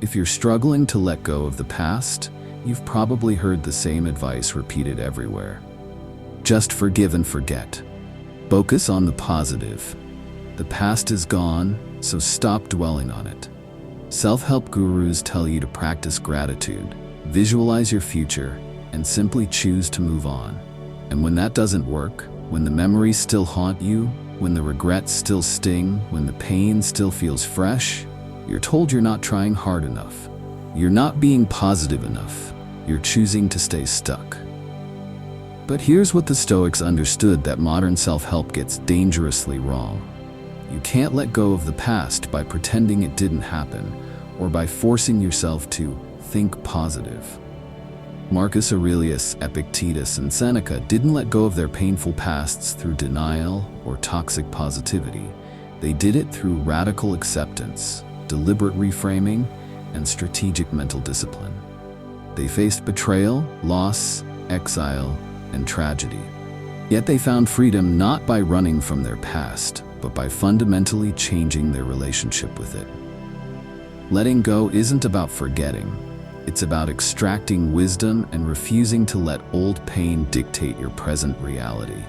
If you're struggling to let go of the past, you've probably heard the same advice repeated everywhere. Just forgive and forget. Focus on the positive. The past is gone, so stop dwelling on it. Self-help gurus tell you to practice gratitude, visualize your future, and simply choose to move on. And when that doesn't work, when the memories still haunt you, when the regrets still sting, when the pain still feels fresh, you're told you're not trying hard enough. You're not being positive enough. You're choosing to stay stuck. But here's what the Stoics understood that modern self-help gets dangerously wrong. You can't let go of the past by pretending it didn't happen, or by forcing yourself to think positive. Marcus Aurelius, Epictetus, and Seneca didn't let go of their painful pasts through denial or toxic positivity. They did it through radical acceptance, deliberate reframing, and strategic mental discipline. They faced betrayal, loss, exile, and tragedy. Yet they found freedom not by running from their past, but by fundamentally changing their relationship with it. Letting go isn't about forgetting. It's about extracting wisdom and refusing to let old pain dictate your present reality.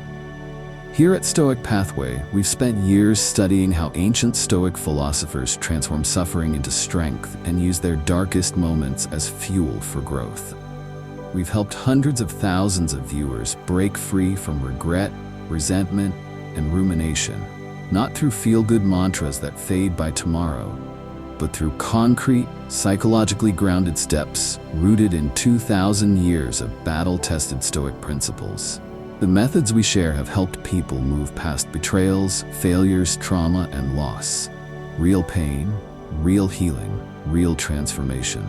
Here at Stoic Pathway, we've spent years studying how ancient Stoic philosophers transformed suffering into strength and used their darkest moments as fuel for growth. We've helped hundreds of thousands of viewers break free from regret, resentment, and rumination, not through feel-good mantras that fade by tomorrow, but through concrete, psychologically grounded steps rooted in 2,000 years of battle-tested Stoic principles. The methods we share have helped people move past betrayals, failures, trauma, and loss. Real pain, real healing, real transformation.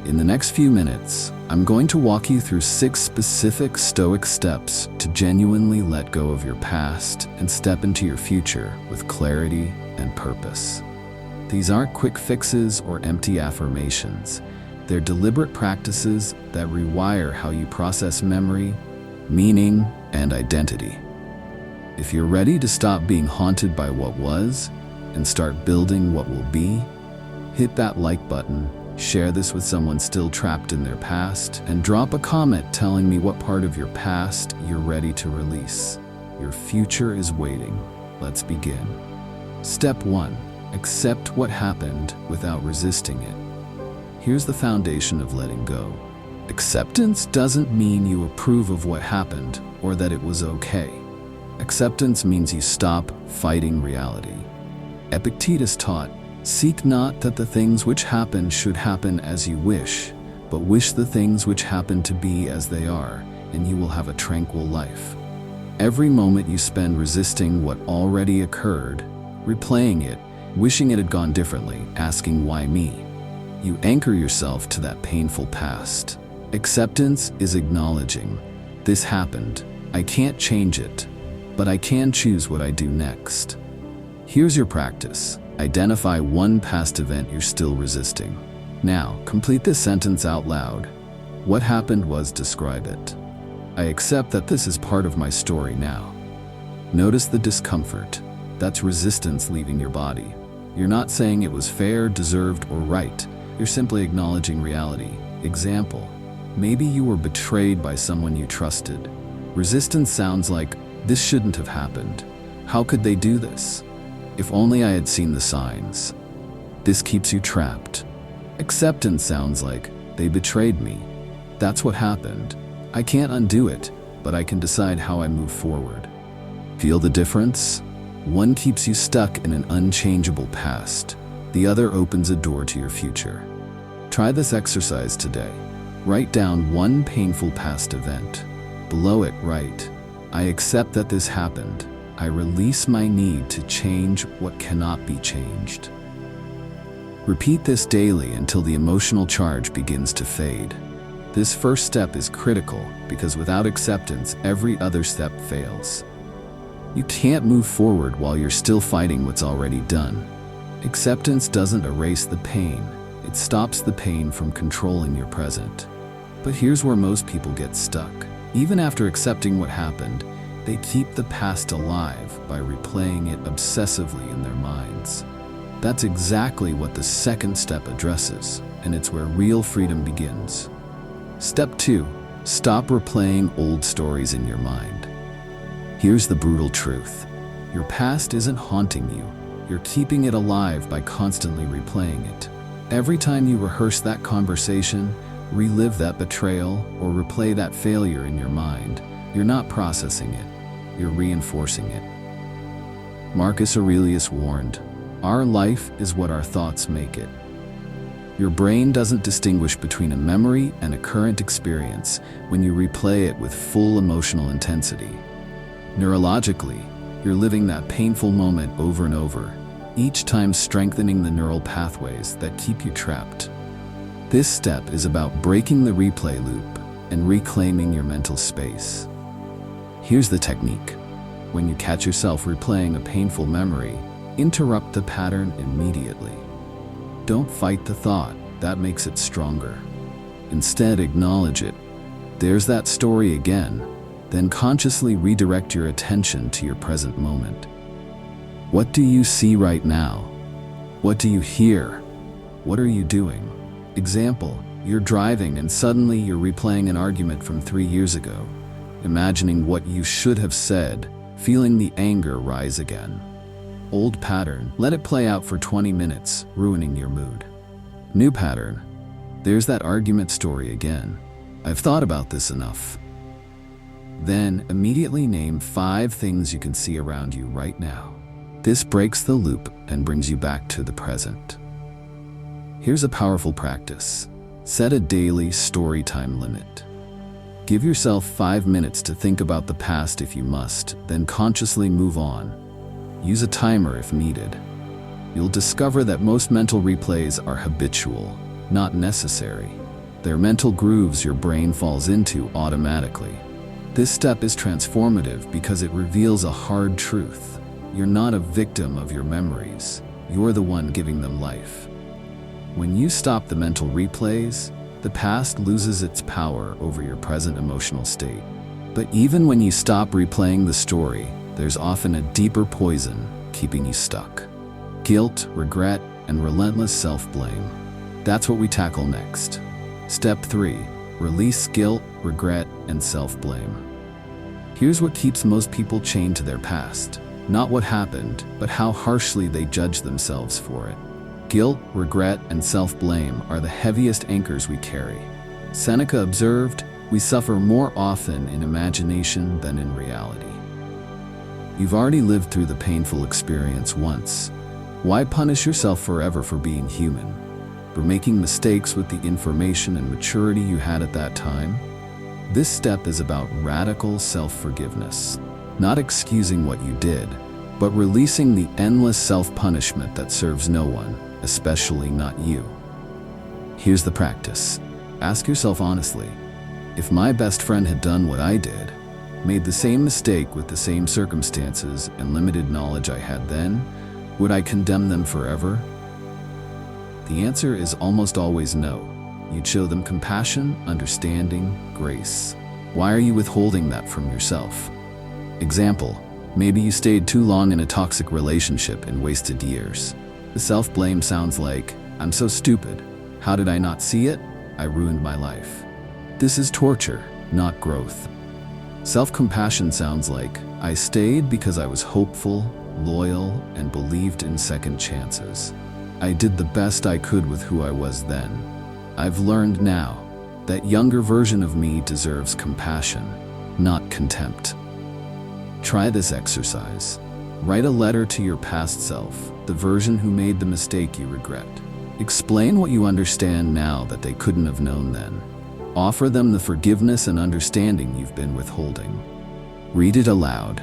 In the next few minutes, I'm going to walk you through 6 specific Stoic steps to genuinely let go of your past and step into your future with clarity and purpose. These aren't quick fixes or empty affirmations. They're deliberate practices that rewire how you process memory, meaning, and identity. If you're ready to stop being haunted by what was and start building what will be, hit that like button, share this with someone still trapped in their past, and drop a comment telling me what part of your past you're ready to release. Your future is waiting. Let's begin. Step 1. Accept what happened without resisting it. Here's the foundation of letting go. Acceptance doesn't mean you approve of what happened or that it was okay. Acceptance means you stop fighting reality. Epictetus taught, "Seek not that the things which happen should happen as you wish, but wish the things which happen to be as they are, and you will have a tranquil life." Every moment you spend resisting what already occurred, replaying it, wishing it had gone differently, asking why me, you anchor yourself to that painful past. Acceptance is acknowledging, this happened, I can't change it, but I can choose what I do next. Here's your practice. Identify one past event you're still resisting. Now, complete this sentence out loud. What happened was, describe it. I accept that this is part of my story now. Notice the discomfort. That's resistance leaving your body. You're not saying it was fair, deserved, or right. You're simply acknowledging reality. Example, maybe you were betrayed by someone you trusted. Resistance sounds like, this shouldn't have happened. How could they do this? If only I had seen the signs. This keeps you trapped. Acceptance sounds like, they betrayed me. That's what happened. I can't undo it, but I can decide how I move forward. Feel the difference? One keeps you stuck in an unchangeable past. The other opens a door to your future. Try this exercise today. Write down one painful past event. Below it, write, I accept that this happened. I release my need to change what cannot be changed. Repeat this daily until the emotional charge begins to fade. This first step is critical because without acceptance, every other step fails. You can't move forward while you're still fighting what's already done. Acceptance doesn't erase the pain. It stops the pain from controlling your present. But here's where most people get stuck. Even after accepting what happened, they keep the past alive by replaying it obsessively in their minds. That's exactly what the second step addresses, and it's where real freedom begins. Step 2. Stop replaying old stories in your mind. Here's the brutal truth. Your past isn't haunting you. You're keeping it alive by constantly replaying it. Every time you rehearse that conversation, relive that betrayal, or replay that failure in your mind, you're not processing it. You're reinforcing it. Marcus Aurelius warned, "Our life is what our thoughts make it." Your brain doesn't distinguish between a memory and a current experience when you replay it with full emotional intensity. Neurologically, you're living that painful moment over and over, each time strengthening the neural pathways that keep you trapped. This step is about breaking the replay loop and reclaiming your mental space. Here's the technique. When you catch yourself replaying a painful memory, interrupt the pattern immediately. Don't fight the thought, that makes it stronger. Instead, acknowledge it. There's that story again. Then consciously redirect your attention to your present moment. What do you see right now? What do you hear? What are you doing? Example, you're driving and suddenly you're replaying an argument from 3 years ago, imagining what you should have said, feeling the anger rise again. Old pattern, let it play out for 20 minutes, ruining your mood. New pattern, there's that argument story again. I've thought about this enough. Then immediately name 5 things you can see around you right now. This breaks the loop and brings you back to the present. Here's a powerful practice. Set a daily story time limit. Give yourself 5 minutes to think about the past if you must, then consciously move on. Use a timer if needed. You'll discover that most mental replays are habitual, not necessary. They're mental grooves your brain falls into automatically. This step is transformative because it reveals a hard truth. You're not a victim of your memories. You're the one giving them life. When you stop the mental replays, the past loses its power over your present emotional state. But even when you stop replaying the story, there's often a deeper poison keeping you stuck. Guilt, regret, and relentless self-blame. That's what we tackle next. Step 3. Release guilt, regret, and self-blame. Here's what keeps most people chained to their past. Not what happened, but how harshly they judge themselves for it. Guilt, regret, and self-blame are the heaviest anchors we carry. Seneca observed, "We suffer more often in imagination than in reality." You've already lived through the painful experience once. Why punish yourself forever for being human? For making mistakes with the information and maturity you had at that time? This step is about radical self-forgiveness. Not excusing what you did, but releasing the endless self-punishment that serves no one, especially not you. Here's the practice. Ask yourself honestly, if my best friend had done what I did, made the same mistake with the same circumstances and limited knowledge I had then, would I condemn them forever? The answer is almost always no. You'd show them compassion, understanding, grace. Why are you withholding that from yourself? Example, maybe you stayed too long in a toxic relationship and wasted years. The self-blame sounds like, "I'm so stupid. How did I not see it? I ruined my life." This is torture, not growth. Self-compassion sounds like, "I stayed because I was hopeful, loyal, and believed in second chances. I did the best I could with who I was then. I've learned now that younger version of me deserves compassion, not contempt." Try this exercise. Write a letter to your past self, the version who made the mistake you regret. Explain what you understand now that they couldn't have known then. Offer them the forgiveness and understanding you've been withholding. Read it aloud.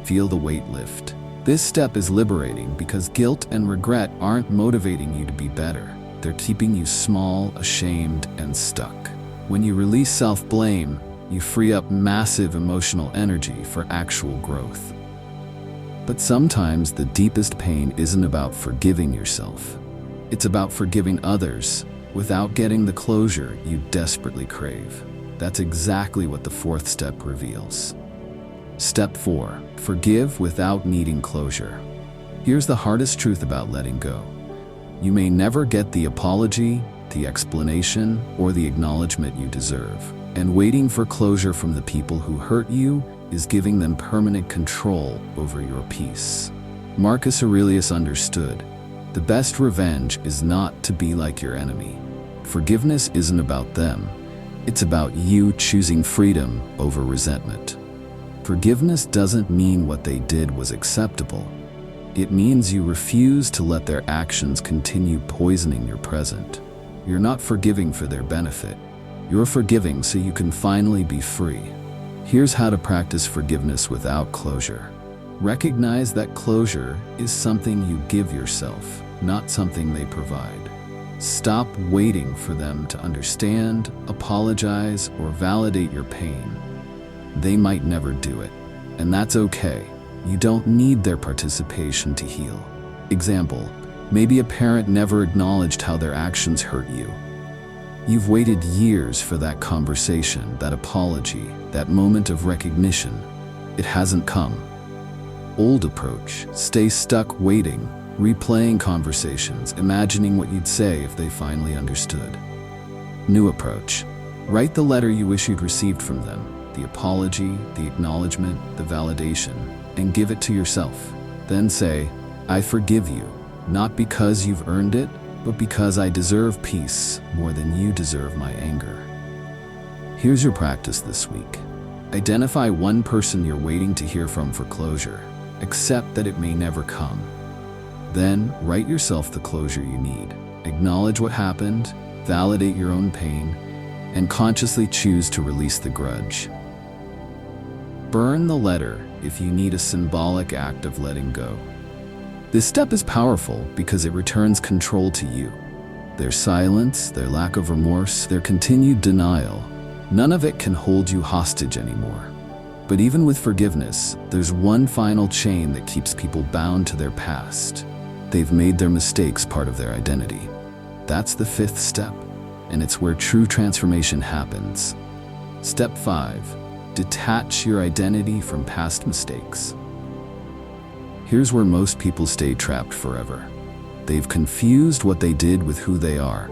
Feel the weight lift. This step is liberating because guilt and regret aren't motivating you to be better. They're keeping you small, ashamed, and stuck. When you release self-blame, you free up massive emotional energy for actual growth. But sometimes the deepest pain isn't about forgiving yourself. It's about forgiving others without getting the closure you desperately crave. That's exactly what the 4th step reveals. Step 4. Forgive without needing closure. Here's the hardest truth about letting go. You may never get the apology, the explanation, or the acknowledgement you deserve. And waiting for closure from the people who hurt you is giving them permanent control over your peace. Marcus Aurelius understood, the best revenge is not to be like your enemy. Forgiveness isn't about them. It's about you choosing freedom over resentment. Forgiveness doesn't mean what they did was acceptable. It means you refuse to let their actions continue poisoning your present. You're not forgiving for their benefit. You're forgiving so you can finally be free. Here's how to practice forgiveness without closure. Recognize that closure is something you give yourself, not something they provide. Stop waiting for them to understand, apologize, or validate your pain. They might never do it, and that's okay. You don't need their participation to heal. Example, maybe a parent never acknowledged how their actions hurt you. You've waited years for that conversation, that apology, that moment of recognition. It hasn't come. Old approach, stay stuck waiting, replaying conversations, imagining what you'd say if they finally understood. New approach, write the letter you wish you'd received from them, the apology, the acknowledgement, the validation, and give it to yourself. Then say, I forgive you, not because you've earned it, but because I deserve peace more than you deserve my anger. Here's your practice this week. Identify one person you're waiting to hear from for closure. Accept that it may never come. Then, write yourself the closure you need. Acknowledge what happened, validate your own pain, and consciously choose to release the grudge. Burn the letter if you need a symbolic act of letting go. This step is powerful because it returns control to you. Their silence, their lack of remorse, their continued denial, none of it can hold you hostage anymore. But even with forgiveness, there's one final chain that keeps people bound to their past. They've made their mistakes part of their identity. That's the fifth step, and it's where true transformation happens. Step 5. Detach your identity from past mistakes. Here's where most people stay trapped forever. They've confused what they did with who they are.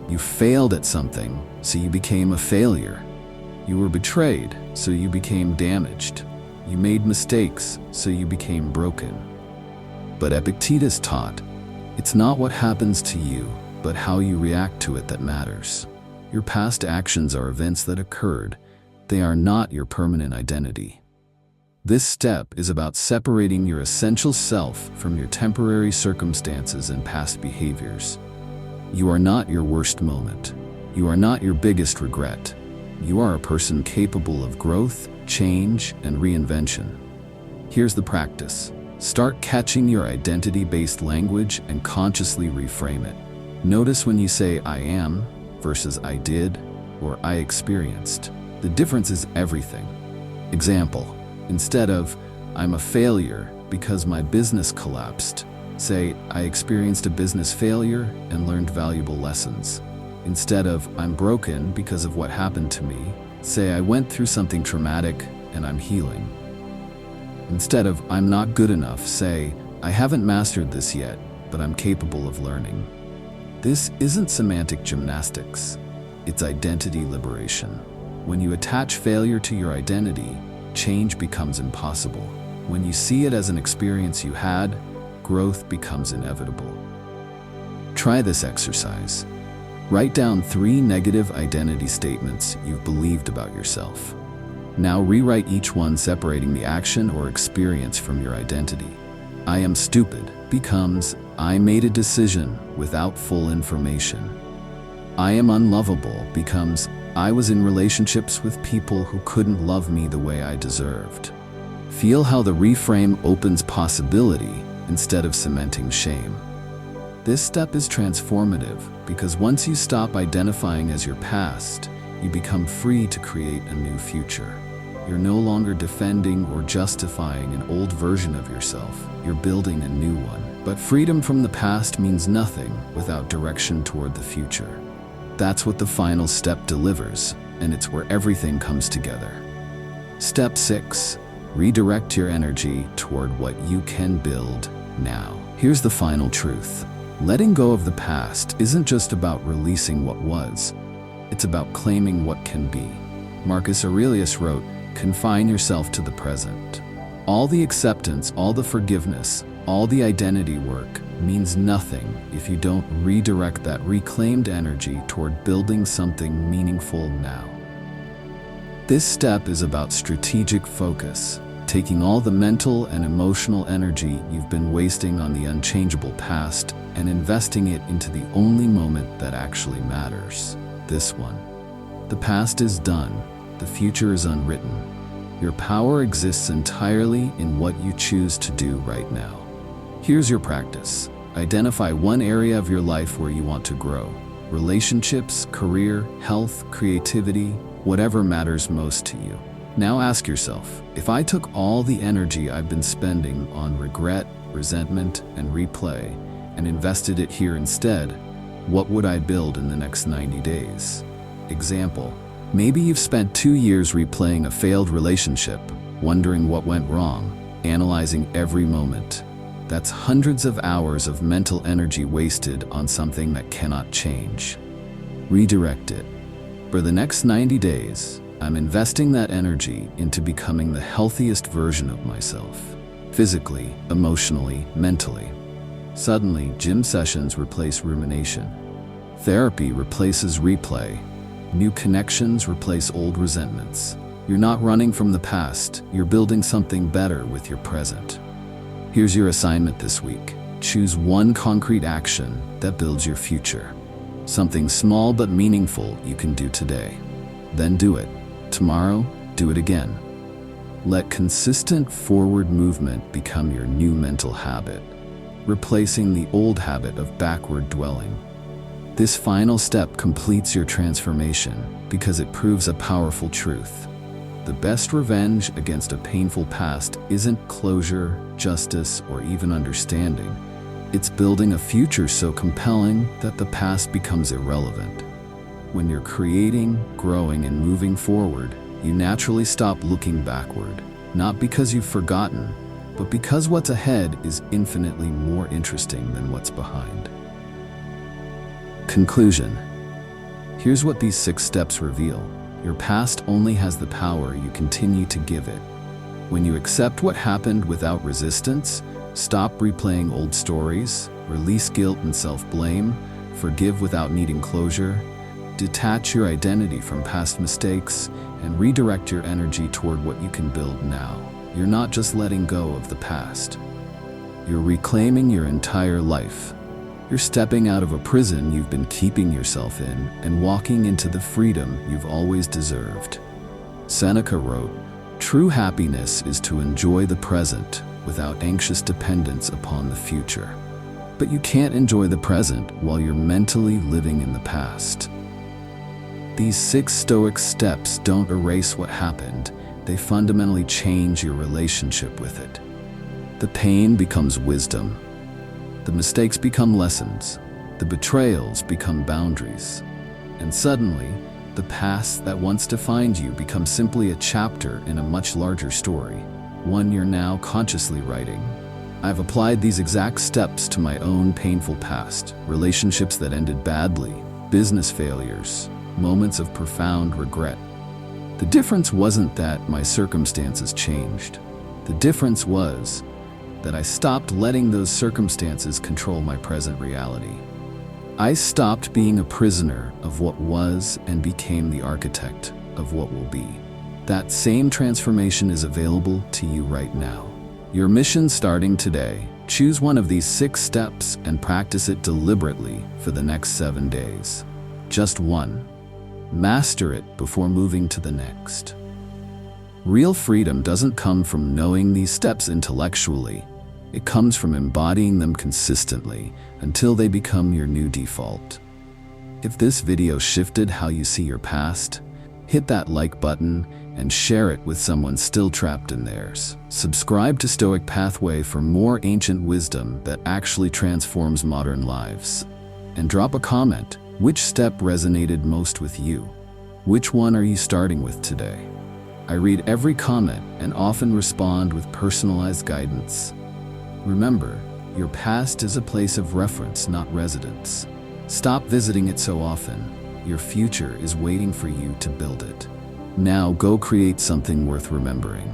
You failed at something, so you became a failure. You were betrayed, so you became damaged. You made mistakes, so you became broken. But Epictetus taught, it's not what happens to you, but how you react to it that matters. Your past actions are events that occurred. They are not your permanent identity. This step is about separating your essential self from your temporary circumstances and past behaviors. You are not your worst moment. You are not your biggest regret. You are a person capable of growth, change, and reinvention. Here's the practice. Start catching your identity-based language and consciously reframe it. Notice when you say I am versus I did or I experienced. The difference is everything. Example, instead of I'm a failure because my business collapsed, say I experienced a business failure and learned valuable lessons. Instead of I'm broken because of what happened to me, say I went through something traumatic and I'm healing. Instead of I'm not good enough, say I haven't mastered this yet, but I'm capable of learning. This isn't semantic gymnastics, it's identity liberation. When you attach failure to your identity, change becomes impossible. When you see it as an experience you had, growth becomes inevitable. Try this exercise. Write down 3 negative identity statements you've believed about yourself. Now rewrite each one, separating the action or experience from your identity. I am stupid becomes I made a decision without full information. I am unlovable becomes I was in relationships with people who couldn't love me the way I deserved. Feel how the reframe opens possibility instead of cementing shame. This step is transformative because once you stop identifying as your past, you become free to create a new future. You're no longer defending or justifying an old version of yourself. You're building a new one. But freedom from the past means nothing without direction toward the future. That's what the final step delivers, and it's where everything comes together. Step 6. Redirect your energy toward what you can build now. Here's the final truth. Letting go of the past isn't just about releasing what was, it's about claiming what can be. Marcus Aurelius wrote, "Confine yourself to the present." All the acceptance, all the forgiveness, all the identity work means nothing if you don't redirect that reclaimed energy toward building something meaningful now. This step is about strategic focus, taking all the mental and emotional energy you've been wasting on the unchangeable past and investing it into the only moment that actually matters, this one. The past is done, the future is unwritten. Your power exists entirely in what you choose to do right now. Here's your practice. Identify one area of your life where you want to grow. Relationships, career, health, creativity, whatever matters most to you. Now ask yourself, if I took all the energy I've been spending on regret, resentment, and replay, and invested it here instead, what would I build in the next 90 days? Example, maybe you've spent 2 years replaying a failed relationship, wondering what went wrong, analyzing every moment. That's hundreds of hours of mental energy wasted on something that cannot change. Redirect it. For the next 90 days, I'm investing that energy into becoming the healthiest version of myself. Physically, emotionally, mentally. Suddenly, gym sessions replace rumination. Therapy replaces replay. New connections replace old resentments. You're not running from the past, you're building something better with your present. Here's your assignment this week. Choose one concrete action that builds your future. Something small but meaningful you can do today. Then do it. Tomorrow, do it again. Let consistent forward movement become your new mental habit, replacing the old habit of backward dwelling. This final step completes your transformation because it proves a powerful truth. The best revenge against a painful past isn't closure, justice, or even understanding. It's building a future so compelling that the past becomes irrelevant. When you're creating, growing, and moving forward, you naturally stop looking backward, not because you've forgotten, but because what's ahead is infinitely more interesting than what's behind. Conclusion. Here's what these 6 steps reveal. Your past only has the power you continue to give it. When you accept what happened without resistance, stop replaying old stories, release guilt and self-blame, forgive without needing closure, detach your identity from past mistakes, and redirect your energy toward what you can build now. You're not just letting go of the past. You're reclaiming your entire life. You're stepping out of a prison you've been keeping yourself in and walking into the freedom you've always deserved. Seneca wrote, "True happiness is to enjoy the present without anxious dependence upon the future." But you can't enjoy the present while you're mentally living in the past. These 6 Stoic steps don't erase what happened, they fundamentally change your relationship with it. The pain becomes wisdom. The mistakes become lessons. The betrayals become boundaries. And suddenly, the past that once defined you becomes simply a chapter in a much larger story, one you're now consciously writing. I've applied these exact steps to my own painful past, relationships that ended badly, business failures, moments of profound regret. The difference wasn't that my circumstances changed. The difference was that I stopped letting those circumstances control my present reality. I stopped being a prisoner of what was and became the architect of what will be. That same transformation is available to you right now. Your mission starting today. Choose one of these 6 steps and practice it deliberately for the next 7 days. Just one. Master it before moving to the next. Real freedom doesn't come from knowing these steps intellectually. It comes from embodying them consistently until they become your new default. If this video shifted how you see your past, hit that like button and share it with someone still trapped in theirs. Subscribe to Stoic Pathway for more ancient wisdom that actually transforms modern lives. And drop a comment. Which step resonated most with you? Which one are you starting with today? I read every comment and often respond with personalized guidance. Remember, Your past is a place of reference, not residence. Stop visiting it so often. Your future is waiting for you to build it. Now go create something worth remembering.